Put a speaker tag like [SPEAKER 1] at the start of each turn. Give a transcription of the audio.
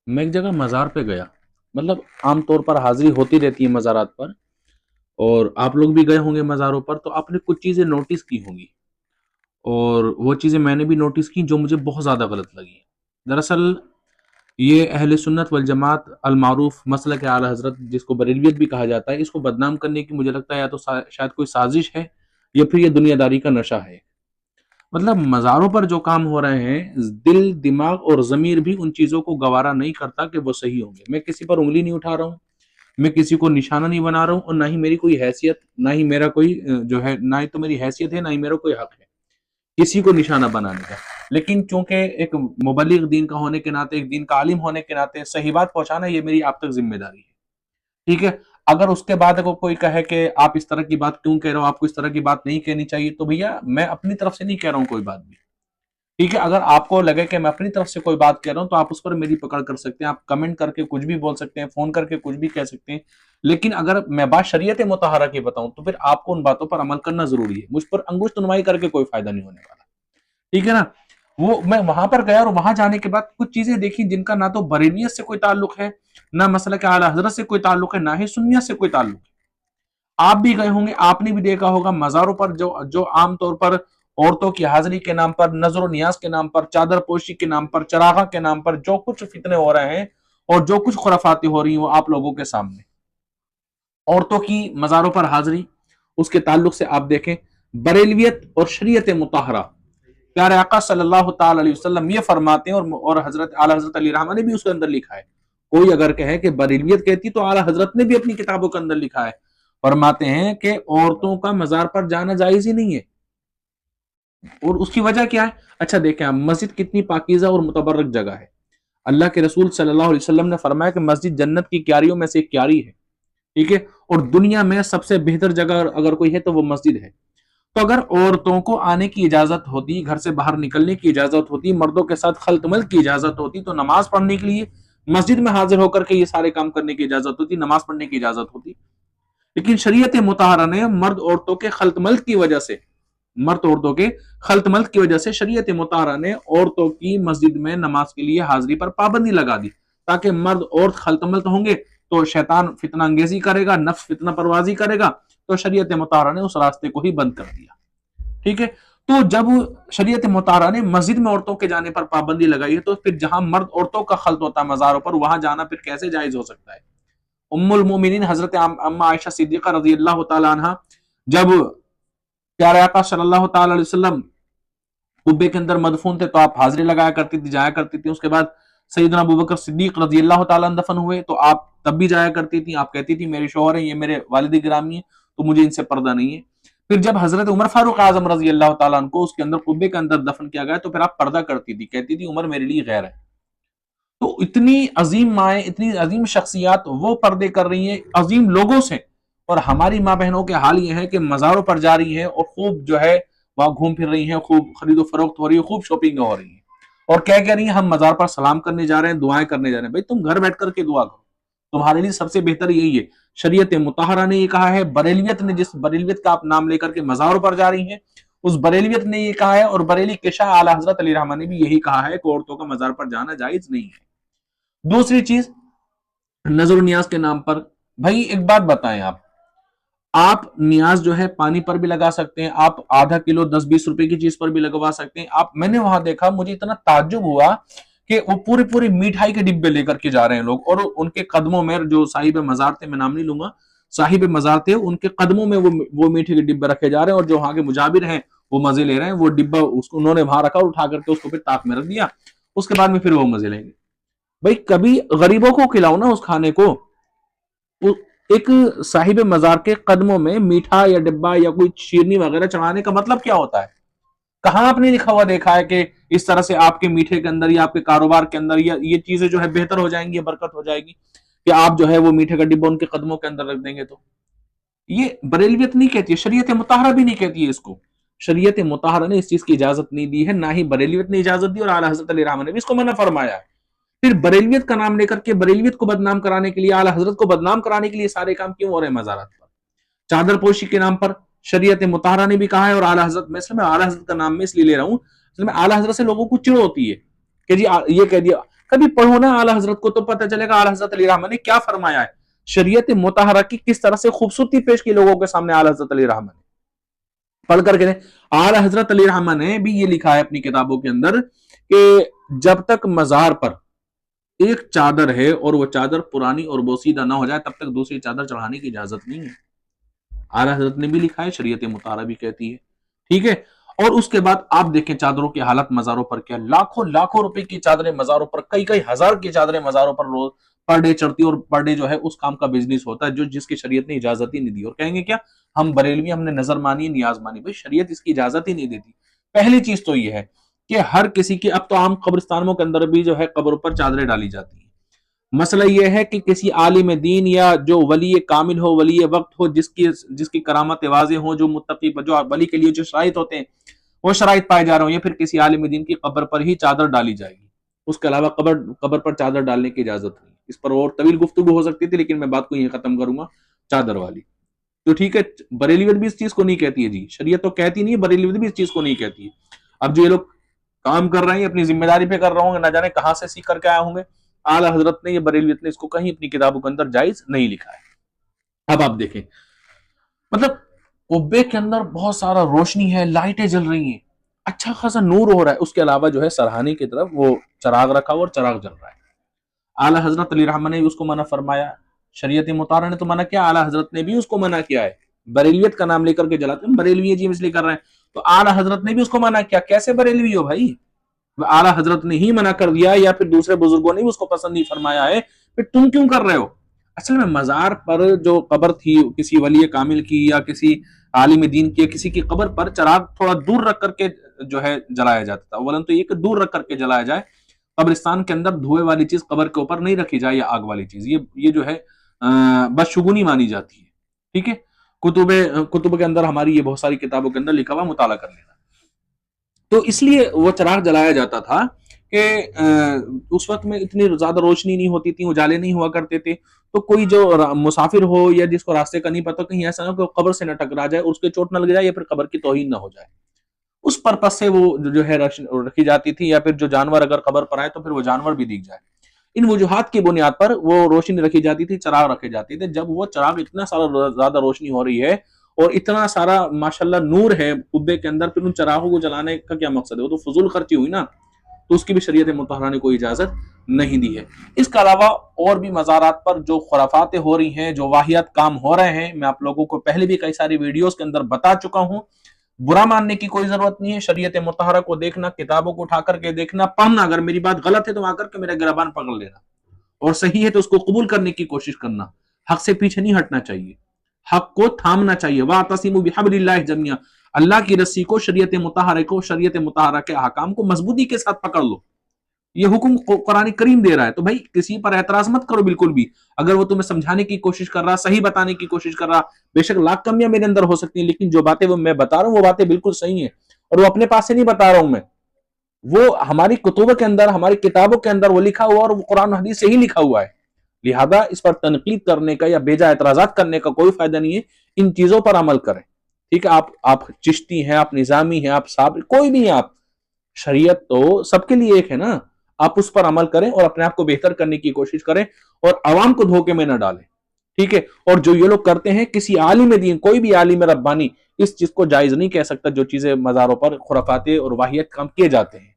[SPEAKER 1] मैं एक जगह मज़ार पे गया, मतलब आम तौर पर हाज़िरी होती रहती है मज़ारात पर और आप लोग भी गए होंगे मज़ारों पर, तो आपने कुछ चीज़ें नोटिस की होंगी और वो चीज़ें मैंने भी नोटिस की जो मुझे बहुत ज़्यादा गलत लगी। दरअसल ये अहले सुन्नत वल जमात अल मारूफ मसलक आला हज़रत जिसको बरेलवियत भी कहा जाता है, इसको बदनाम करने की मुझे लगता है या तो शायद कोई साज़िश है या फिर ये दुनियादारी का नशा है। मतलब मज़ारों पर जो काम हो रहे हैं, दिल, दिमाग और ज़मीर भी उन चीज़ों को गवारा नहीं करता कि वो सही होंगे। मैं किसी पर उँगली नहीं उठा रहा हूँ, मैं किसी को निशाना नहीं बना रहा हूँ और ना ही मेरी कोई हैसियत, ना ही मेरा कोई जो है ना ही तो मेरी हैसियत है, ना ही मेरा कोई हक है, किसी को निशाना बनाने का। लेकिन चूँकि एक मुबल्लिग दीन का होने के नाते, एक दीन का आलिम होने के नाते सही बात पहुँचाना ये मेरी आप तक ज़िम्मेदारी है। ठीक है? अगर उसके बाद अगर कोई कहे कि आप इस तरह की बात क्यों कह रहे हो, आपको इस तरह की बात नहीं कहनी चाहिए, तो भैया मैं अपनी तरफ से नहीं कह रहा हूँ कोई बात भी। ठीक है, अगर आपको लगे कि मैं अपनी तरफ से कोई बात कह रहा हूँ, तो आप उस पर मेरी पकड़ कर सकते हैं, आप कमेंट करके कुछ भी बोल सकते हैं, फ़ोन करके कुछ भी कह सकते हैं। लेकिन अगर मैं बात शरीयत मुतहरा की बताऊँ, तो फिर आपको उन बातों पर अमल करना ज़रूरी है। मुझ पर अंगुष्ठ नुमाई करके कोई फ़ायदा नहीं होने वाला। ठीक है ना? वो मैं वहाँ पर गया और वहाँ जाने के बाद कुछ चीज़ें देखी जिनका ना तो बरेलियत से कोई ताल्लुक है, ना मसलक आला हज़रत से कोई ताल्लुक है, ना ही सुन्नियत से कोई ताल्लुक है। आप भी गए होंगे, आपने भी देखा होगा मज़ारों पर जो जो आम तौर पर औरतों की हाज़िरी के नाम पर, नज़र नियाज़ के नाम पर, चादर पोशी के नाम पर, चरागा के नाम पर जो कुछ फितने हो रहे हैं और जो कुछ खुराफाती हो रही हैं, वो आप लोगों के सामने। औरतों की मज़ारों पर हाज़िरी, उसके ताल्लुक से आप देखें, बरेलवियत और शरीयत मुताहरा, प्यारे आका सल्लल्लाहु ताला अलैहि वसल्लम ये फरमाते हैं और हज़रत आला हज़रत अली रहमान ने भी उसके अंदर लिखा है। कोई अगर कहे कि बरेलवियत कहती तो आला हज़रत ने भी अपनी किताबों के अंदर लिखा है। फरमाते हैं कि औरतों का मज़ार पर जाना जायज़ ही नहीं है। और उसकी वजह क्या है? अच्छा देखें आप, मस्जिद कितनी पाकीज़ा और मुतबर्रक जगह है। अल्लाह के रसूल सल्लल्लाहु अलैहि वसल्लम ने फरमाया कि मस्जिद जन्नत की क्यारियों में से एक क्यारी है। ठीक है? और दुनिया में सबसे बेहतर जगह अगर कोई है तो वो मस्जिद है। तो अगर औरतों को आने की इजाजत होती, घर से बाहर निकलने की इजाजत होती, मर्दों के साथ खल्तमल की इजाजत होती, तो नमाज पढ़ने के लिए मस्जिद में हाजिर होकर के ये सारे काम करने की इजाजत होती, नमाज पढ़ने की इजाजत होती। लेकिन शरीयत मुताहरा ने मर्द औरतों के खल्तमल की वजह से, मर्द औरतों के खल्तमल की वजह से शरीयत मुताहरा ने औरतों की मस्जिद में नमाज के लिए हाजिरी पर पाबंदी लगा दी, ताकि मर्द औरत खल्तमल तो होंगे तो शैतान फितना अंगेजी करेगा, नफ्स फितना परवाजी करेगा, तो शरीयत मुताहरा ने उस रास्ते को ही बंद कर दिया। ठीक है? तो जब शरीयत मुताहरा ने मस्जिद में औरतों के जाने पर पाबंदी लगाई है, तो फिर जहां मर्द औरतों का खल्त होता है मज़ारों पर, वहां जाना फिर कैसे जायज हो सकता है? उम्मुल मोमिनीन हजरत अम्मा आयशा सिद्दीका रजी अल्लाह तआला अन्हा जब प्यारे आका सल्लल्लाहु तआला अलैहि वसल्लम कुब्बे के अंदर मदफून थे, तो आप हाजिरी लगाया करती थी, जाया करती थी। उसके बाद सैयदना अबू बकर सिद्दीक रजी अल्लाह तआला अन्हु दफन हुए, तो आप तब भी जाया करती थी। आप कहती थी मेरे शौहर हैं, ये मेरे वालिद गिरामी हैं, तो मुझे इनसे पर्दा नहीं है। फिर जब हजरत उमर फारूक आजम रजी अल्लाह तआला अन्हु को उसके अंदर कुब्बे के अंदर दफन किया गया, तो फिर आप पर्दा करती थी, कहती थी उमर मेरे लिए गैर है। तो इतनी अजीम माए, इतनी अजीम शख्सियात वो पर्दे कर रही हैं अजीम लोगों से, और हमारी माँ बहनों के हाल ये है कि मज़ारों पर जा रही हैं और खूब जो है वहाँ घूम फिर रही हैं, खूब खरीदो फरोख्त हो रही है, खूब शॉपिंग हो रही है, और क्या कह रही हैं, हम मज़ार पर सलाम करने जा रहे हैं, दुआएं करने जा रहे हैं। भाई तुम घर बैठ करके दुआ करो, तुम्हारे लिए सबसे बेहतर यही है। शरीयत मुताहरा ने ये कहा है, बरेलियत ने, जिस बरेलियत का आप नाम लेकर के मज़ारों पर जा रही हैं, उस बरेलियत ने ये कहा है, और बरेली के शाह आला हजरत अली रहमान ने भी यही कहा है कि औरतों का मज़ार पर जाना जायज नहीं है। दूसरी चीज, नजर नियाज के नाम पर, भाई एक बात बताएं, आप नियाज जो है पानी पर भी लगा सकते हैं, आप आधा किलो 10-20 रुपए की चीज पर भी लगवा सकते हैं। आप, मैंने वहां देखा, मुझे इतना ताज्जुब हुआ कि वो पूरी पूरी मिठाई के डिब्बे लेकर के जा रहे हैं लोग, और उनके कदमों में जो साहिब मजार थे, मैं नाम नहीं लूंगा, साहिब मजार थे, उनके कदमों में वो मीठे के डिब्बे रखे जा रहे हैं, और जो वहां के मुजाबिर हैं वो मजे ले रहे हैं। वो डिब्बा उसको उन्होंने वहां रखा और उठा करके उसको फिर ताक में रख दिया, उसके बाद में फिर वो मजे लेंगे। भाई कभी गरीबों को खिलाओ ना उस खाने को। एक साहिब मजार के कदमों में मीठा या डिब्बा या कोई शीरनी वगैरह चढ़ाने का मतलब क्या होता है? कहां आपने लिखा हुआ देखा है कि इस तरह से आपके मीठे के अंदर या आपके कारोबार के अंदर या ये चीजें जो है बेहतर हो जाएंगी या बरकत हो जाएगी, कि आप जो है वो मीठे का डिब्बा उनके कदमों के अंदर रख देंगे? तो ये बरेलवियत नहीं कहती है, शरीयत मुताहरा भी नहीं कहती है इसको। शरीयत मुताहरा ने इस चीज की इजाजत नहीं दी है, ना ही बरेलवियत ने इजाजत दी, और आला हजरत अली रहमान ने भी इसको मना फरमाया है। फिर बरेलवियत का नाम लेकर के बरेलवियत को बदनाम कराने के लिए, आला हजरत को बदनाम कराने के लिए सारे काम क्यों हो रहे हैं मजारात पर? चादर पोशी के नाम पर शरीयत मुताहरा ने भी कहा है, और आला हजरत, मैं आला हजरत का नाम में इसलिए ले रहा हूं, असल में आला हजरत से लोगों को चिड़ होती है कि जी ये कह दिया, कभी पढ़ो ना आला हजरत को, तो पता चलेगा आला हजरत अली रहमान ने क्या फरमाया है, शरीयत मुतहरा की किस तरह से खूबसूरती पेश की लोगों के सामने आला हजरत अली रहमान ने। पढ़ करके आला हजरत अली रहमान ने भी ये लिखा है अपनी किताबों के अंदर कि जब तक मजार पर एक चादर है और वो चादर पुरानी और बोसीदा ना हो जाए, तब तक दूसरी चादर चढ़ाने की इजाजत नहीं है। आला हजरत ने भी लिखा है, शरीयत मुतारा भी कहती है। ठीक है। और उसके बाद आप देखें चादरों की हालत मजारों पर क्या, लाखों लाखों रुपए की चादरें मजारों पर, कई कई हजार की चादरें मजारों पर रोज पर डे चढ़ती, और पर डे जो है उस काम का बिजनेस होता है जो जिसकी शरीयत ने इजाजत ही नहीं दी। और कहेंगे क्या हम बरेलवी, हमने नजर मानी नियाज मानी, भाई शरीयत इसकी इजाजत ही नहीं देती। पहली चीज तो यह है कि हर किसी की, अब तो आम कब्रिस्तानों के अंदर भी जो है कब्रों पर चादरें डाली जाती है। मसला यह है कि किसी आलिम दीन या जो वली कामिल हो, वली वक्त हो, जिसकी जिसकी करामत वाज़े हो, जो मुत्तकी, जो वली के लिए जो शराइत होते हैं वो शराइत पाए जा रहे हो, या फिर किसी आलिम दीन की कब्र पर ही चादर डाली जाएगी, उसके अलावा कब्र कब्र पर चादर डालने की इजाजत नहीं। इस पर और तवील गुफ्तगू हो सकती थी, लेकिन मैं बात को यही खत्म करूंगा चादर वाली। तो ठीक है, बरेलीवत भी इस चीज को नहीं कहती है जी, शरीयत तो कहती नहीं है, बरेलीवत भी इस चीज को नहीं कहती है। अब जो ये लोग काम कर रहे हैं अपनी जिम्मेदारी पे कर रहे होंगे, ना जाने कहां से सीख करके आए होंगे। आला हजरत ने, ये बरेलवियत ने इसको कहीं अपनी किताबों के अंदर जायज नहीं लिखा है। अब आप देखें, मतलब कुब्बे के अंदर बहुत सारा रोशनी है, लाइटें जल रही हैं, अच्छा खासा नूर हो रहा है, उसके अलावा जो है सरहानी की तरफ वो चराग रखा हुआ और चराग जल रहा है। आला हजरत अली रहमान ने भी उसको मना फरमाया, शरीयत मुतारा ने तो मना किया, आला हजरत ने भी उसको मना किया है। बरेलवियत का नाम लेकर के जलाते हैं, बरेलवी जी इसलिए कर रहे हैं, तो आला हजरत ने भी उसको मना किया। कैसे बरेलवी हो भाई, आला हजरत ने ही मना कर दिया या फिर दूसरे बुजुर्गों ने भी उसको पसंद नहीं फरमाया है, फिर तुम क्यों कर रहे हो। असल में मजार पर जो कब्र थी किसी वली कामिल की या किसी आलिम दीन की, किसी की कब्र पर चराग थोड़ा दूर रख करके जो है जलाया जाता था। वलन तो ये कि दूर रख करके जलाया जाए, कब्रिस्तान के अंदर धुएं वाली चीज कब्र के ऊपर नहीं रखी जाए, या आग वाली चीज, ये जो है बदशुगुनी मानी जाती है। ठीक है, कुतुब के अंदर हमारी ये बहुत सारी किताबों के अंदर लिखा हुआ, मुताला कर लेना। तो इसलिए वो चराग जलाया जाता था कि उस वक्त में इतनी ज्यादा रोशनी नहीं होती थी, उजाले नहीं हुआ करते थे, तो कोई जो मुसाफिर हो या जिसको रास्ते का नहीं पता, कहीं ऐसा ना हो कब्र से न टकरा जाए, उसके चोट न लग जाए, या फिर कब्र की तौहीन ना हो जाए, उस पर्पज से वो जो है रखी जाती थी। या फिर जो जानवर अगर कब्र पर आए तो फिर वो जानवर भी दिख जाए, इन वजूहात की बुनियाद पर वो रोशनी रखी जाती थी, चराग रखे जाते थे। जब वो चराग इतना सारा ज्यादा रोशनी हो रही है और इतना सारा माशाल्लाह नूर है कुब्बे के अंदर, फिर उन चरागों को जलाने का क्या मकसद है, वो तो फजूल खर्ची हुई ना, तो उसकी भी शरीयत मुतहरा ने कोई इजाजत नहीं दी है। इसके अलावा और भी मज़ारात पर जो खुराफातें हो रही हैं, जो वाहियात काम हो रहे हैं, मैं आप लोगों को पहले भी कई सारी वीडियोस के अंदर बता चुका हूं। बुरा मानने की कोई जरूरत नहीं है, शरीयत मुतहरा को देखना, किताबों को उठा करके देखना, पढ़ना, अगर मेरी बात गलत है तो आकर के मेरा गिरबान पकड़ लेना, और सही है तो उसको कबूल करने की कोशिश करना। हक से पीछे नहीं हटना चाहिए, हक को थामना चाहिए। वातसिमु बिहब्लिल्लाहि जमीआ, अल्लाह की रस्सी को, शरीयत मुतहरा को, शरीयत मुतहरा के अहकाम को मजबूती के साथ पकड़ लो। ये हुक्म कुरान करीम दे रहा है, तो भाई किसी पर एतराज मत करो बिल्कुल भी। अगर वो तुम्हें समझाने की कोशिश कर रहा, सही बताने की कोशिश कर रहा, बेशक लाख कमियां मेरे अंदर हो सकती हैं, लेकिन जो बातें वो मैं बता रहा हूं वो बातें बिल्कुल सही हैं, और वो अपने पास से नहीं बता रहा हूं मैं, वो हमारी कुतुब के अंदर, हमारी किताबों के अंदर वो लिखा हुआ, और वो कुरान हदीस से ही लिखा हुआ है। लिहाजा इस पर तनकीद करने का या बेजा एतराजात करने का कोई फायदा नहीं है, इन चीजों पर अमल करें। ठीक है, आप चिश्ती हैं, आप निजामी हैं, आप साबिर, कोई भी हैं आप, शरीयत तो सबके लिए एक है ना, आप उस पर अमल करें और अपने आप को बेहतर करने की कोशिश करें, और आवाम को धोखे में न डालें। ठीक है, और जो ये लोग करते हैं, किसी आलिम दीन, कोई भी आलिम रब्बानी इस चीज को जायज नहीं कह सकता, जो चीजें मजारों पर खुराफाते और वाहियत काम किए जाते हैं।